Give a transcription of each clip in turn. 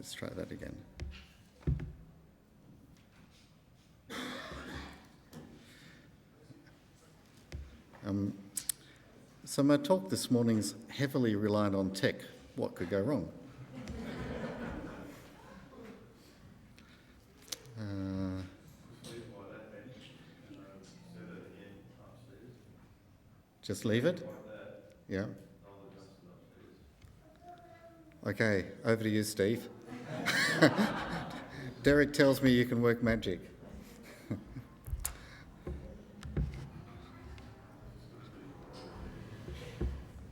Let's try that again. So my talk this morning's heavily reliant on tech. What could go wrong? Just leave it? Yeah. Okay, over to you, Steve. Derek tells me you can work magic.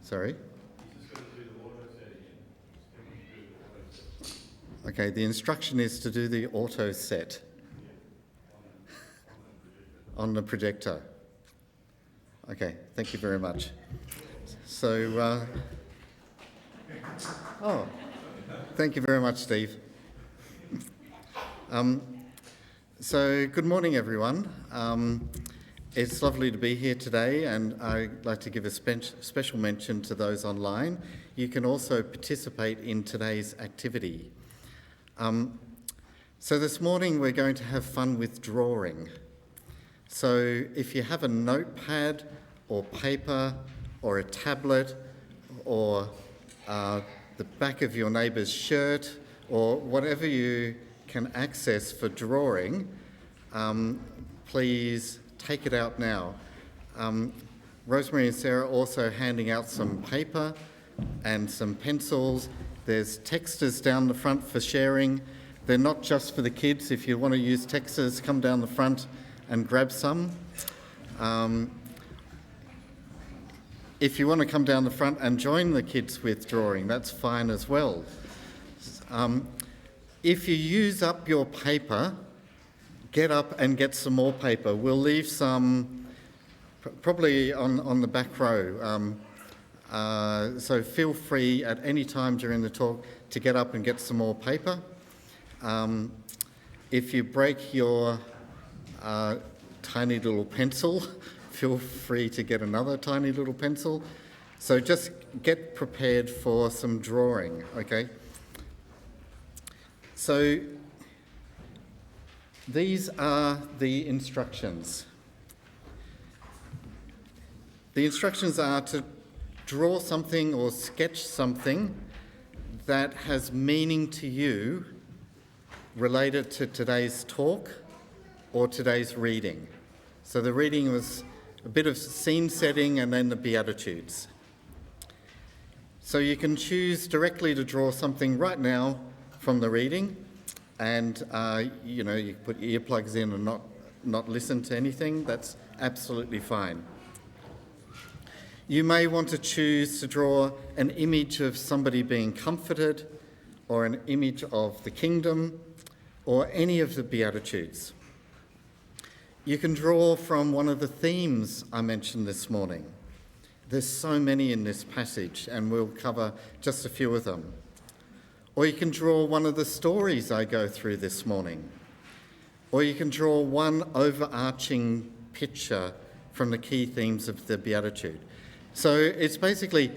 Sorry? Okay, the instruction is to do the auto set on the projector. Okay, thank you very much. So, thank you very much, Steve. So, good morning, everyone. It's lovely to be here today, and I'd like to give a special mention to those online. You can also participate in today's activity. So this morning we're going to have fun with drawing. So if you have a notepad or paper or a tablet or the back of your neighbour's shirt or whatever you can access for drawing, please take it out now. Rosemary and Sarah are also handing out some paper and some pencils. There's texters down the front for sharing. They're not just for the kids. If you want to use texters, come down the front and grab some. If you want to come down the front and join the kids with drawing, that's fine as well. If you use up your paper, get up and get some more paper. We'll leave some probably on the back row. So feel free at any time during the talk to get up and get some more paper. If you break your tiny little pencil, feel free to get another tiny little pencil. So just get prepared for some drawing, okay? So these are the instructions. The instructions are to draw something or sketch something that has meaning to you related to today's talk or today's reading. So the reading was a bit of scene setting and then the Beatitudes. So you can choose directly to draw something right now from the reading, and you can put earplugs in and not listen to anything. That's absolutely fine. You may want to choose to draw an image of somebody being comforted, or an image of the kingdom, or any of the Beatitudes. You can draw from one of the themes I mentioned this morning. There's so many in this passage, and we'll cover just a few of them. Or you can draw one of the stories I go through this morning. Or you can draw one overarching picture from the key themes of the Beatitude. So it's basically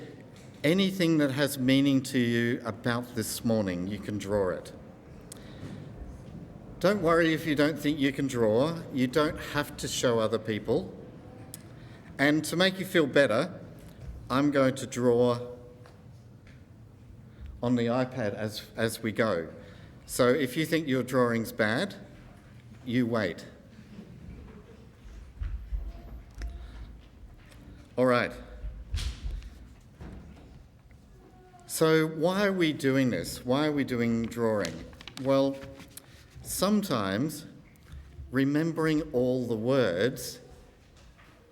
anything that has meaning to you about this morning, you can draw it. Don't worry if you don't think you can draw. You don't have to show other people. And to make you feel better, I'm going to draw on the iPad as we go. So if you think your drawing's bad, you wait. All right. So why are we doing this? Why are we doing drawing? Well, sometimes remembering all the words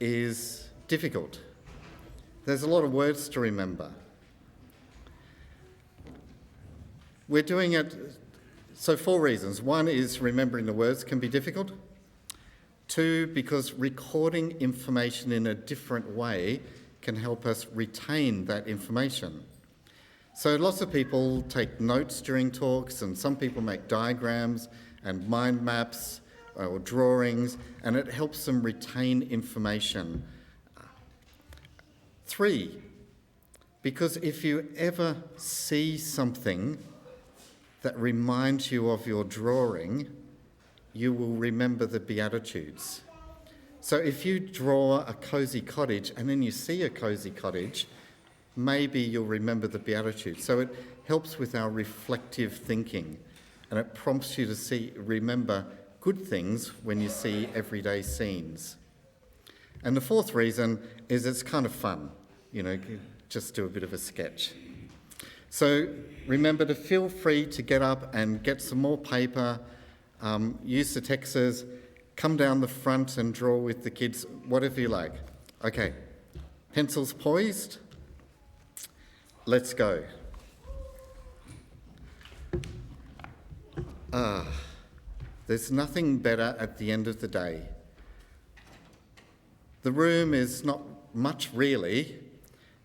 is difficult. There's a lot of words to remember. We're doing it, so 4 reasons. 1 is remembering the words can be difficult. 2, because recording information in a different way can help us retain that information. So lots of people take notes during talks, and some people make diagrams and mind maps or drawings, and it helps them retain information. 3, because if you ever see something that reminds you of your drawing, you will remember the Beatitudes. So if you draw a cosy cottage and then you see a cosy cottage, maybe you'll remember the Beatitudes. So it helps with our reflective thinking, and it prompts you to remember good things when you see everyday scenes. And the fourth reason is it's kind of fun, just do a bit of a sketch. So remember to feel free to get up and get some more paper, use the texters, come down the front and draw with the kids, whatever you like. Okay, pencils poised, let's go. There's nothing better at the end of the day. The room is not much really,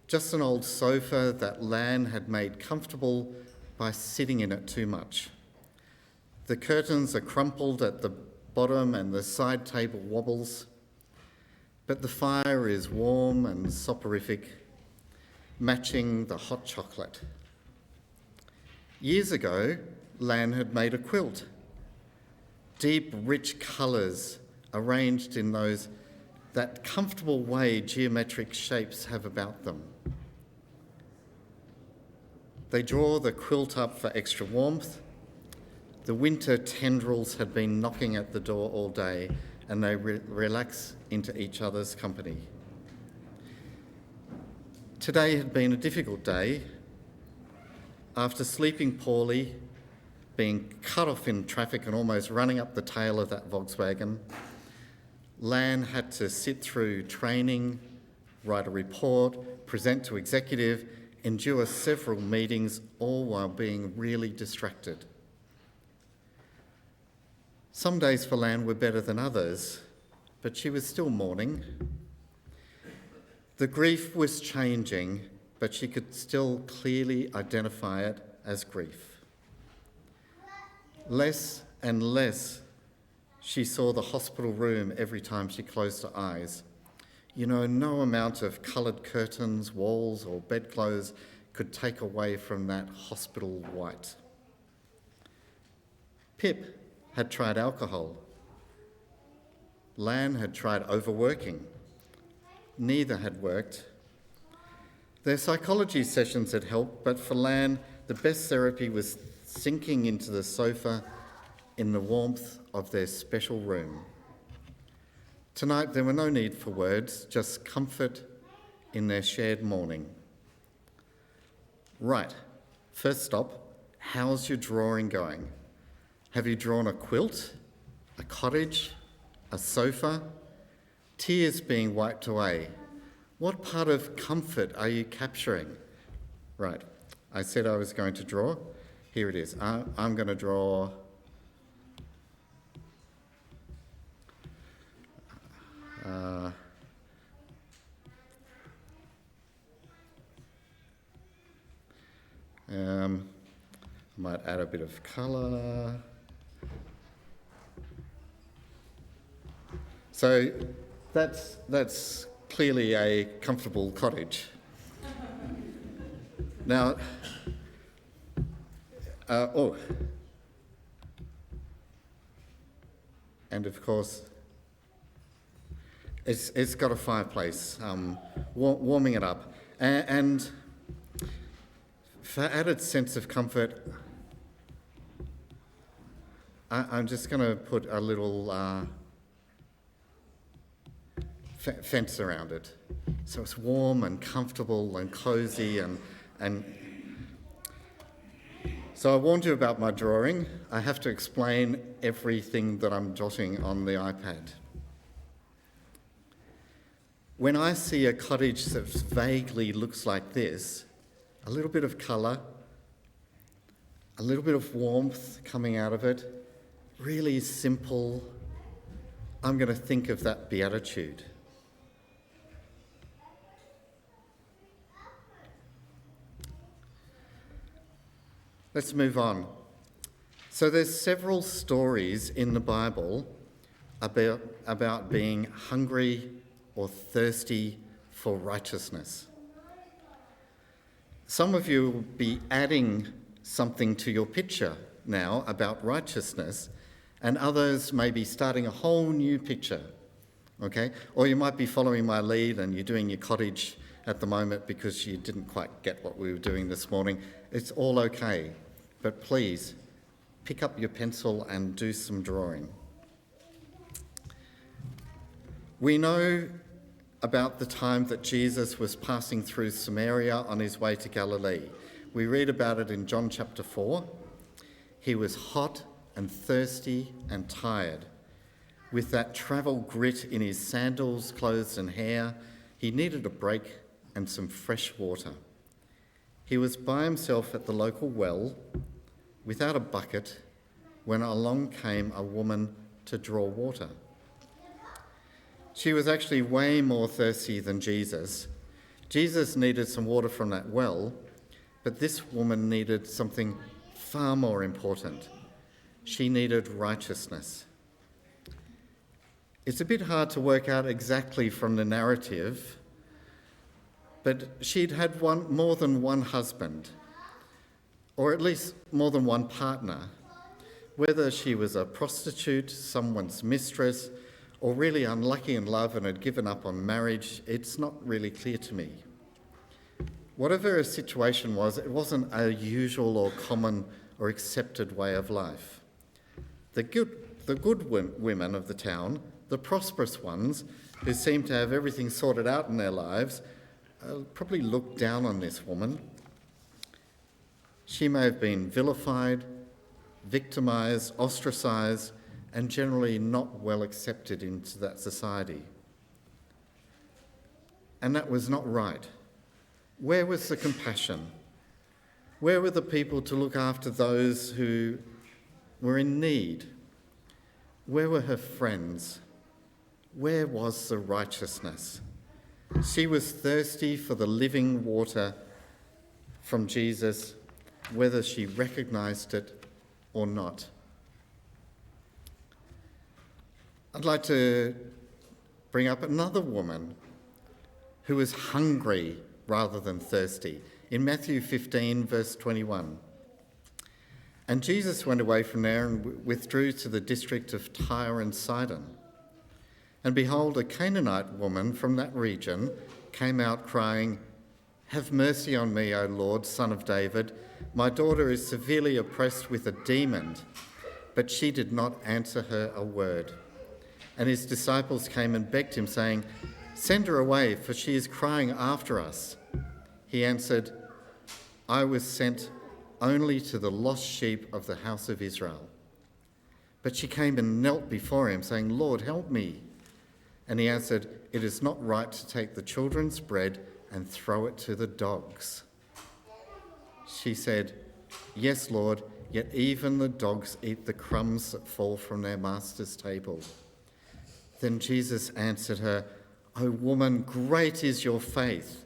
just an old sofa that Lan had made comfortable by sitting in it too much. The curtains are crumpled at the bottom and the side table wobbles, but the fire is warm and soporific, matching the hot chocolate. Years ago, Lan had made a quilt. Deep, rich colours arranged in that comfortable way geometric shapes have about them. They draw the quilt up for extra warmth. The winter tendrils had been knocking at the door all day, and they relax into each other's company. Today had been a difficult day. After sleeping poorly, being cut off in traffic and almost running up the tail of that Volkswagen, Lan had to sit through training, write a report, present to executive, endure several meetings, all while being really distracted. Some days for Lan were better than others, but she was still mourning. The grief was changing, but she could still clearly identify it as grief. Less and less she saw the hospital room every time she closed her eyes. No amount of coloured curtains, walls or bedclothes could take away from that hospital white. Pip had tried alcohol. Lan had tried overworking. Neither had worked. Their psychology sessions had helped, but for Lan, the best therapy was sinking into the sofa in the warmth of their special room. Tonight there were no need for words, just comfort in their shared mourning. Right, first stop, how's your drawing going? Have you drawn a quilt, a cottage, a sofa? Tears being wiped away. What part of comfort are you capturing? Right, I said I was going to draw. Here it is. I'm going to draw I might add a bit of colour. So that's clearly a comfortable cottage. Now, and of course, it's got a fireplace, warming it up. And for added sense of comfort, I'm just going to put a little fence around it. So it's warm and comfortable and cosy and so I warned you about my drawing. I have to explain everything that I'm jotting on the iPad. When I see a cottage that vaguely looks like this, a little bit of colour, a little bit of warmth coming out of it, really simple, I'm going to think of that beatitude. Let's move on. So there's several stories in the Bible about being hungry or thirsty for righteousness. Some of you will be adding something to your picture now about righteousness, and others may be starting a whole new picture, okay? Or you might be following my lead and you're doing your cottage at the moment because you didn't quite get what we were doing this morning. It's all okay, but please pick up your pencil and do some drawing. We know about the time that Jesus was passing through Samaria on his way to Galilee. We read about it in John chapter 4. He was hot and thirsty and tired. With that travel grit in his sandals, clothes and hair, he needed a break and some fresh water. He was by himself at the local well, without a bucket, when along came a woman to draw water. She was actually way more thirsty than Jesus. Jesus needed some water from that well, but this woman needed something far more important. She needed righteousness. It's a bit hard to work out exactly from the narrative, but she'd had more than one husband, or at least more than one partner. Whether she was a prostitute, someone's mistress, or really unlucky in love and had given up on marriage, it's not really clear to me. Whatever her situation was, it wasn't a usual or common or accepted way of life. The good women of the town, the prosperous ones who seemed to have everything sorted out in their lives, probably looked down on this woman. She may have been vilified, victimised, ostracised, and generally not well accepted into that society. And that was not right. Where was the compassion? Where were the people to look after those who were in need? Where were her friends? Where was the righteousness? She was thirsty for the living water from Jesus, whether she recognised it or not. I'd like to bring up another woman who was hungry rather than thirsty. In Matthew 15, verse 21. And Jesus went away from there and withdrew to the district of Tyre and Sidon. And behold, a Canaanite woman from that region came out crying, "Have mercy on me, O Lord, Son of David. My daughter is severely oppressed with a demon." But she did not answer her a word. And his disciples came and begged him, saying, "Send her away, for she is crying after us." He answered, "I was sent only to the lost sheep of the house of Israel." But she came and knelt before him, saying, "Lord, help me." And he answered, "It is not right to take the children's bread and throw it to the dogs." She said, "Yes, Lord, yet even the dogs eat the crumbs that fall from their master's table." Then Jesus answered her, "O woman, great is your faith.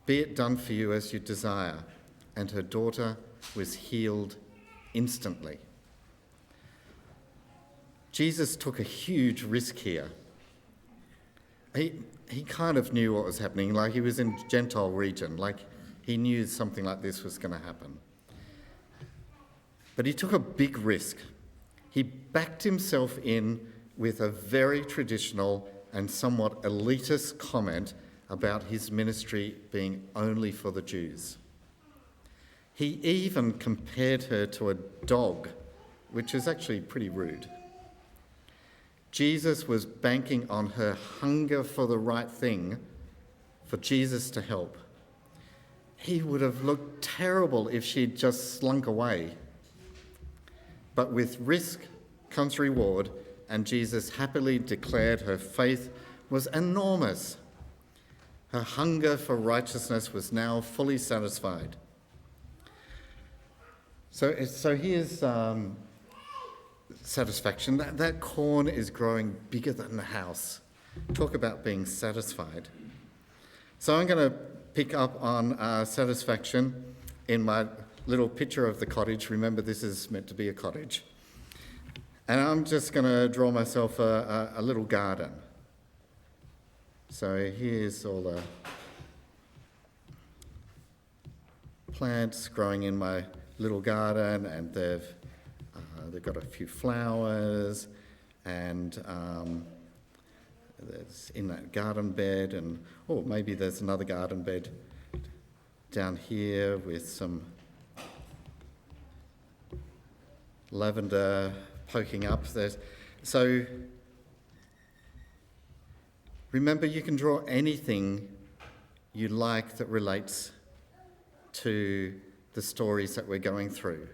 Be it done for you as you desire." And her daughter was healed instantly. Jesus took a huge risk here. He kind of knew what was happening, like he was in Gentile region, like he knew something like this was going to happen. But he took a big risk. He backed himself in with a very traditional and somewhat elitist comment about his ministry being only for the Jews. He even compared her to a dog, which is actually pretty rude. Jesus was banking on her hunger for the right thing, for Jesus to help. He would have looked terrible if she'd just slunk away. But with risk comes reward, and Jesus happily declared her faith was enormous. Her hunger for righteousness was now fully satisfied. So here's satisfaction. That corn is growing bigger than the house. Talk about being satisfied. So I'm going to pick up on satisfaction in my little picture of the cottage. Remember, this is meant to be a cottage. And I'm just going to draw myself a little garden. So here's all the plants growing in my little garden, and they've they've got a few flowers, and there's in that garden bed, and maybe there's another garden bed down here with some lavender poking up. So remember, you can draw anything you like that relates to the stories that we're going through.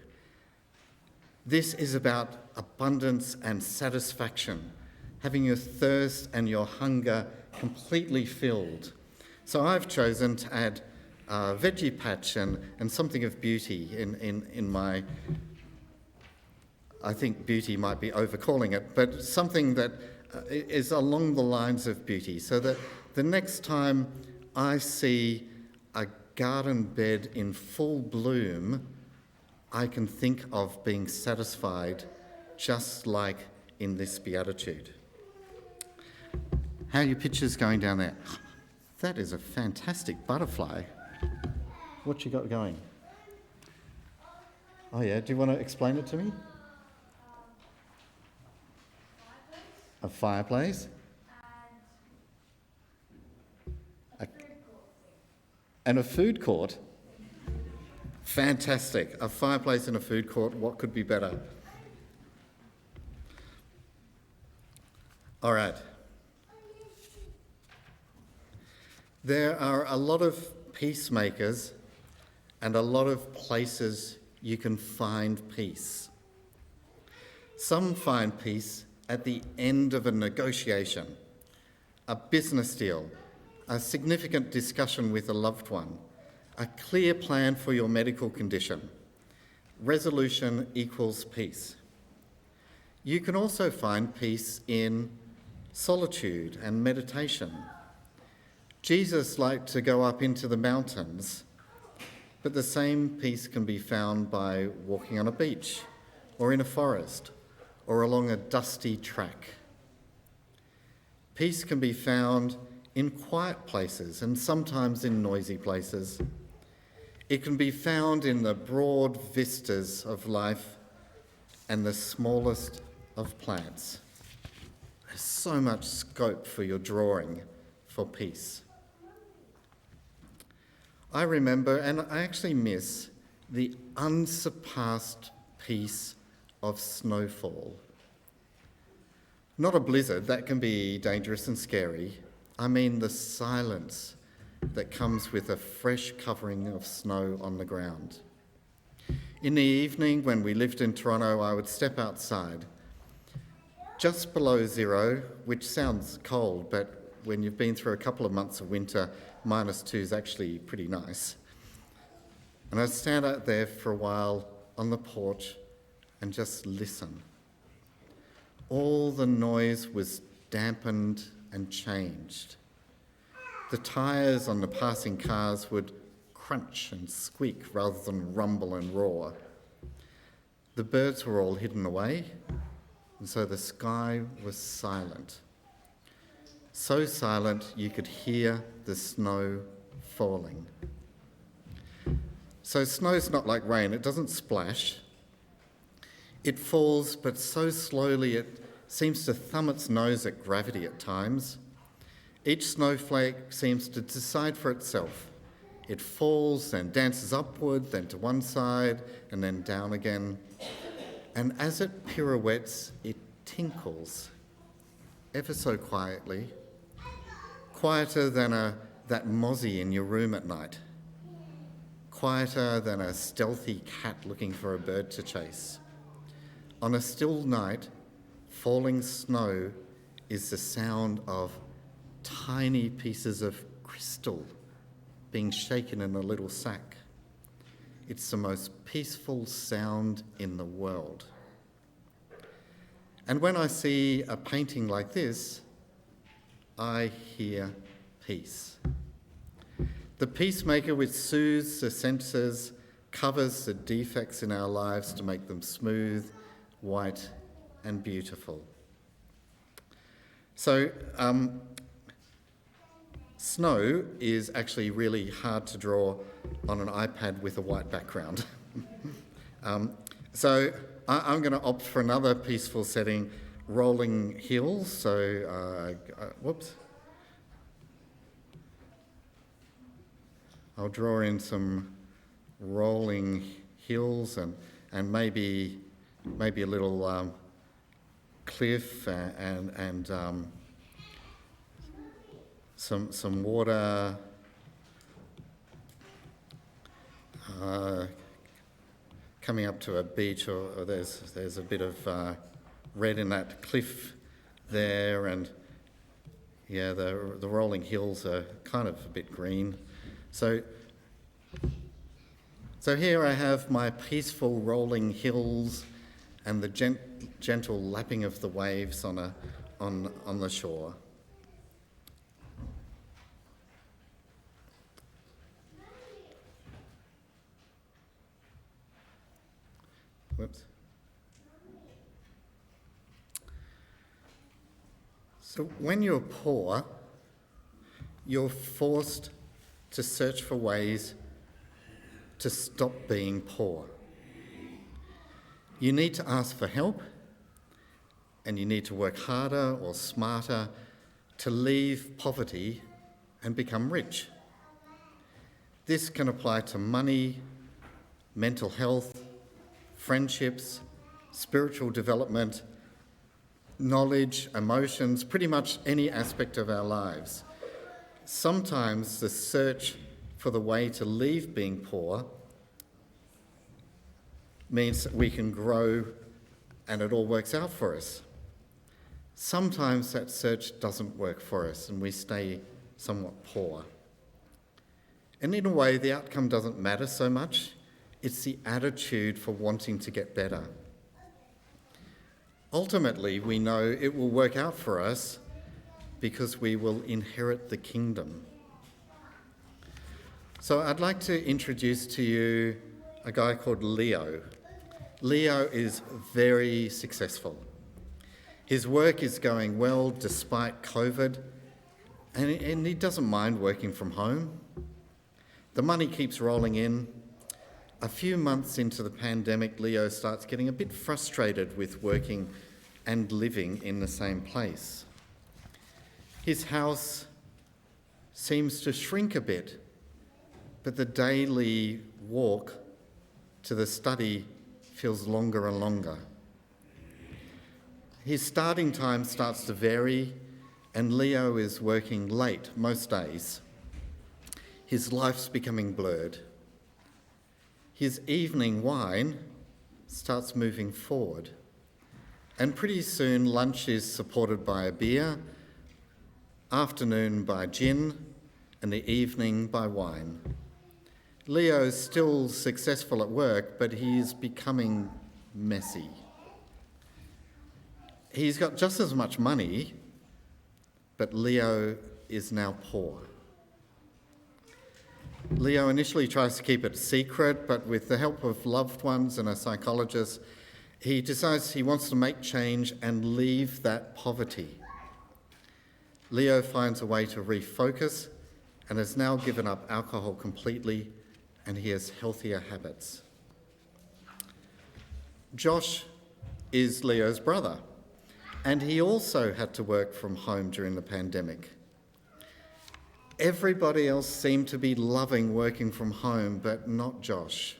This is about abundance and satisfaction, having your thirst and your hunger completely filled. So I've chosen to add veggie patch and something of beauty in my, I think beauty might be overcalling it, but something that is along the lines of beauty, so that the next time I see a garden bed in full bloom, I can think of being satisfied just like in this beatitude. How are your pictures going down there? That is a fantastic butterfly. What you got going? Oh yeah, do you want to explain it to me? A fireplace? And a food court? Fantastic. A fireplace and a food court, what could be better? All right. There are a lot of peacemakers and a lot of places you can find peace. Some find peace at the end of a negotiation, a business deal, a significant discussion with a loved one, a clear plan for your medical condition. Resolution equals peace. You can also find peace in solitude and meditation. Jesus liked to go up into the mountains, but the same peace can be found by walking on a beach or in a forest or along a dusty track. Peace can be found in quiet places and sometimes in noisy places. It can be found in the broad vistas of life and the smallest of plants. There's so much scope for your drawing for peace. I remember, and I actually miss, the unsurpassed peace of snowfall. Not a blizzard, that can be dangerous and scary. I mean the silence that comes with a fresh covering of snow on the ground. In the evening, when we lived in Toronto, I would step outside, just below zero, which sounds cold, but when you've been through a couple of months of winter, -2 is actually pretty nice. And I'd stand out there for a while on the porch and just listen. All the noise was dampened and changed. The tyres on the passing cars would crunch and squeak rather than rumble and roar. The birds were all hidden away, and so the sky was silent. So silent you could hear the snow falling. So snow's not like rain, it doesn't splash. It falls, but so slowly it seems to thumb its nose at gravity at times. Each snowflake seems to decide for itself. It falls and dances upward, then to one side, and then down again. And as it pirouettes, it tinkles, ever so quietly, quieter than that mozzie in your room at night, quieter than a stealthy cat looking for a bird to chase. On a still night, falling snow is the sound of tiny pieces of crystal being shaken in a little sack. It's the most peaceful sound in the world. And when I see a painting like this, I hear peace. The peacemaker which soothes the senses, covers the defects in our lives to make them smooth, white, and beautiful. So, snow is actually really hard to draw on an iPad with a white background. So I'm going to opt for another peaceful setting, rolling hills. So, whoops. I'll draw in some rolling hills and maybe a little cliff and some water. Coming up to a beach, or there's a bit of red in that cliff there, and yeah, the rolling hills are kind of a bit green. So here I have my peaceful rolling hills and the gentle lapping of the waves on the shore. Whoops. So when you're poor, you're forced to search for ways to stop being poor. You need to ask for help, and you need to work harder or smarter to leave poverty and become rich. This can apply to money, mental health, friendships, spiritual development, knowledge, emotions, pretty much any aspect of our lives. Sometimes the search for the way to leave being poor means that we can grow and it all works out for us. Sometimes that search doesn't work for us and we stay somewhat poor. And in a way, the outcome doesn't matter so much. It's the attitude for wanting to get better. Ultimately, we know it will work out for us because we will inherit the kingdom. So I'd like to introduce to you a guy called Leo. Leo is very successful. His work is going well despite COVID, and he doesn't mind working from home. The money keeps rolling in. A few months into the pandemic, Leo starts getting a bit frustrated with working and living in the same place. His house seems to shrink a bit, but the daily walk to the study feels longer and longer. His starting time starts to vary, and Leo is working late most days. His life's becoming blurred. His evening wine starts moving forward, and pretty soon lunch is supported by a beer, afternoon by gin, and the evening by wine. Leo's still successful at work, but he's becoming messy. He's got just as much money, but Leo is now poor. Leo initially tries to keep it secret, but with the help of loved ones and a psychologist, he decides he wants to make change and leave that poverty. Leo finds a way to refocus and has now given up alcohol completely, and he has healthier habits. Josh is Leo's brother, and he also had to work from home during the pandemic. Everybody else seemed to be loving working from home, but not Josh.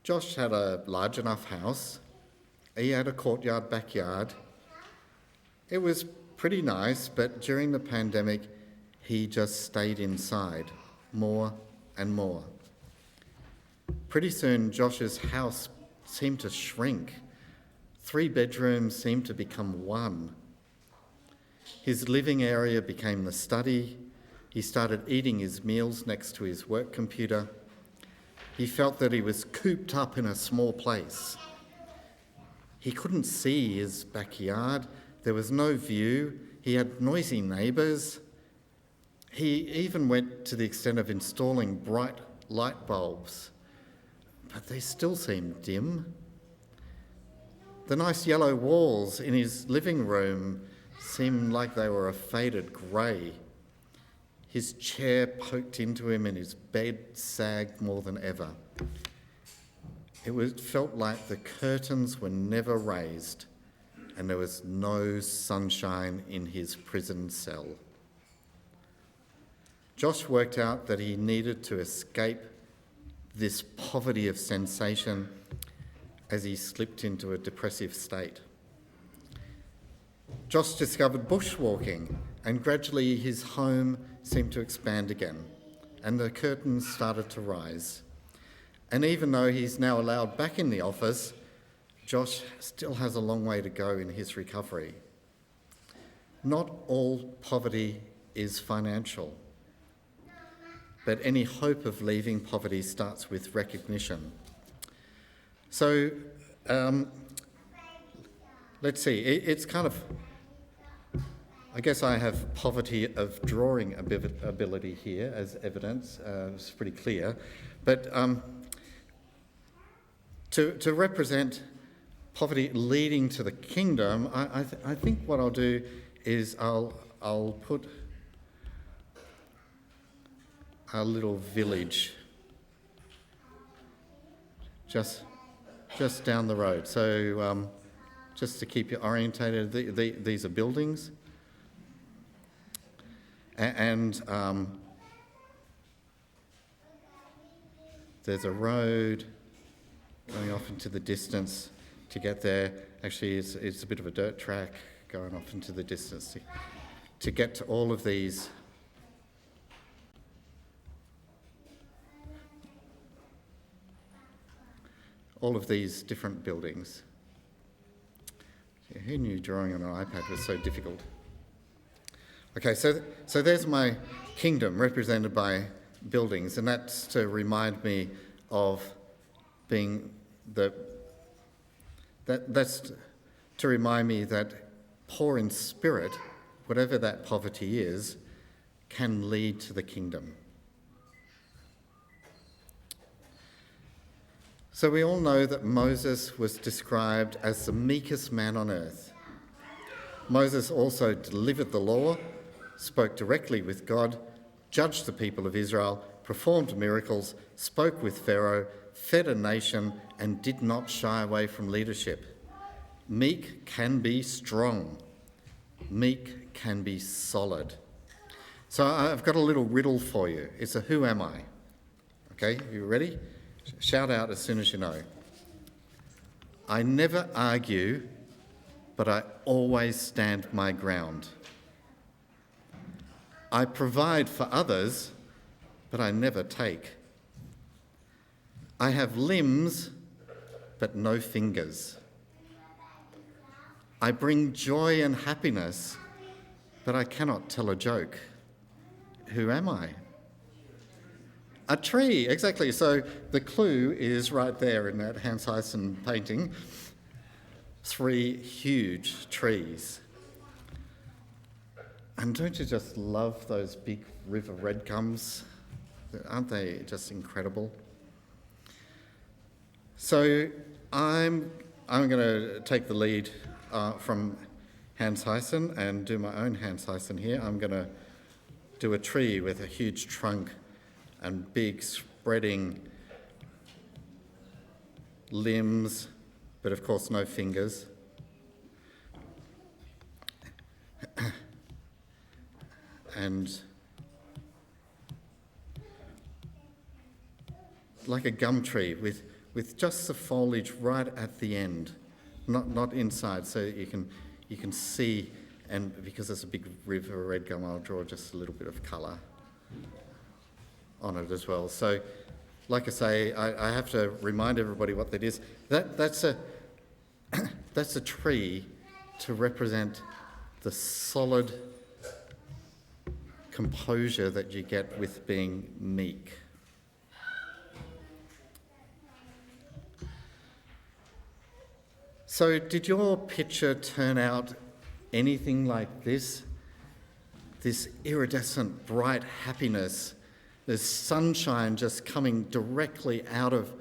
Josh had a large enough house. He had a courtyard backyard. It was pretty nice, but during the pandemic, he just stayed inside more and more. Pretty soon, Josh's house seemed to shrink. 3 bedrooms seemed to become 1. His living area became the study. He started eating his meals next to his work computer. He felt that he was cooped up in a small place. He couldn't see his backyard. There was no view. He had noisy neighbours. He even went to the extent of installing bright light bulbs, but they still seemed dim. The nice yellow walls in his living room seemed like they were a faded grey. His chair poked into him and his bed sagged more than ever. felt like the curtains were never raised and there was no sunshine in his prison cell. Josh worked out that he needed to escape this poverty of sensation as he slipped into a depressive state. Josh discovered bushwalking, and gradually his home seemed to expand again, and the curtains started to rise. And even though he's now allowed back in the office, Josh still has a long way to go in his recovery. Not all poverty is financial, but any hope of leaving poverty starts with recognition. So, let's see, it's kind of, I guess I have poverty of drawing ability here as evidence. It's pretty clear. But to represent poverty leading to the kingdom, I think what I'll do is I'll put a little village just down the road. So just to keep you orientated, these are buildings. And there's a road going off into the distance to get there. Actually, it's a bit of a dirt track going off into the distance to get to all of these different buildings. Who knew drawing on an iPad was so difficult? Okay, so there's my kingdom represented by buildings, and that's to remind me of being that's to remind me that poor in spirit, whatever that poverty is, can lead to the kingdom. So we all know that Moses was described as the meekest man on earth. Moses also delivered the law, spoke directly with God, judged the people of Israel, performed miracles, spoke with Pharaoh, fed a nation, and did not shy away from leadership. Meek can be strong. Meek can be solid. So I've got a little riddle for you. It's a who am I? Okay, you ready? Shout out as soon as you know. I never argue, but I always stand my ground. I provide for others, but I never take. I have limbs, but no fingers. I bring joy and happiness, but I cannot tell a joke. Who am I? A tree, exactly. So the clue is right there in that Hans Heisen painting. 3 huge trees. And don't you just love those big river red gums? Aren't they just incredible? So I'm going to take the lead from Hans Heisen and do my own Hans Heisen here. I'm going to do a tree with a huge trunk and big spreading limbs, but of course no fingers. And like a gum tree with just the foliage right at the end, not inside, so you can see, and because it's a big river red gum, I'll draw just a little bit of colour on it as well. So, like I say, I have to remind everybody what that is. That's a tree to represent the solid composure that you get with being meek. So did your picture turn out anything like this? This iridescent, bright happiness, this sunshine just coming directly out of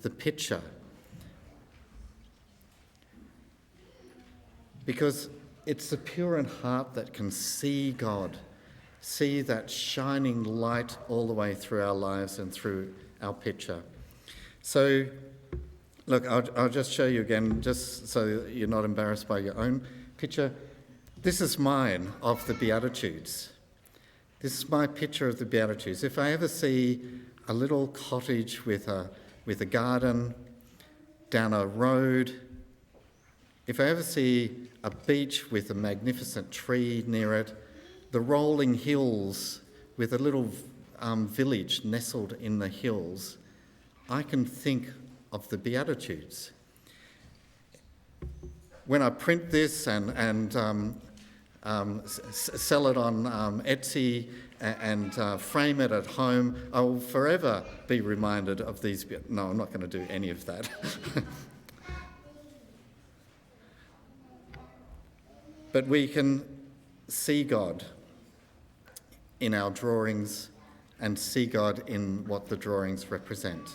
the picture. Because it's the pure in heart that can see God, see that shining light all the way through our lives and through our picture. So Look, I'll just show you again, just so you're not embarrassed by your own picture. This is mine of the Beatitudes. This is my picture of the Beatitudes. If I ever see a little cottage with a garden down a road, if I ever see a beach with a magnificent tree near it, the rolling hills with a little village nestled in the hills, I can think of the Beatitudes. When I print this and sell it on Etsy and frame it at home, I will forever be reminded of these. No, I'm not going to do any of that. But we can see God in our drawings and see God in what the drawings represent.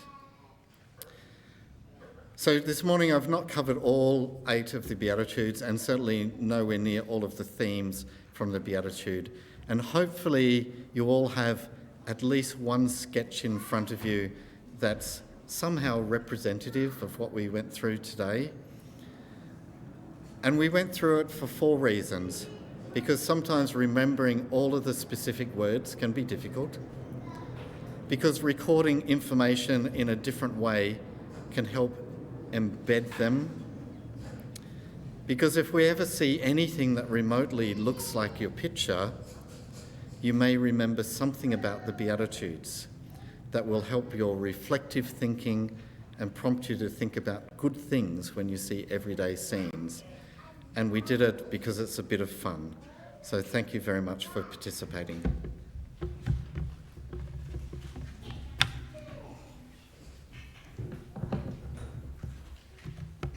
So this morning I've not covered all 8 of the Beatitudes and certainly nowhere near all of the themes from the Beatitude. And hopefully you all have at least one sketch in front of you that's somehow representative of what we went through today. And we went through it for 4 reasons, because sometimes remembering all of the specific words can be difficult, because recording information in a different way can help embed them, because if we ever see anything that remotely looks like your picture, you may remember something about the Beatitudes that will help your reflective thinking and prompt you to think about good things when you see everyday scenes. And we did it because it's a bit of fun. So thank you very much for participating.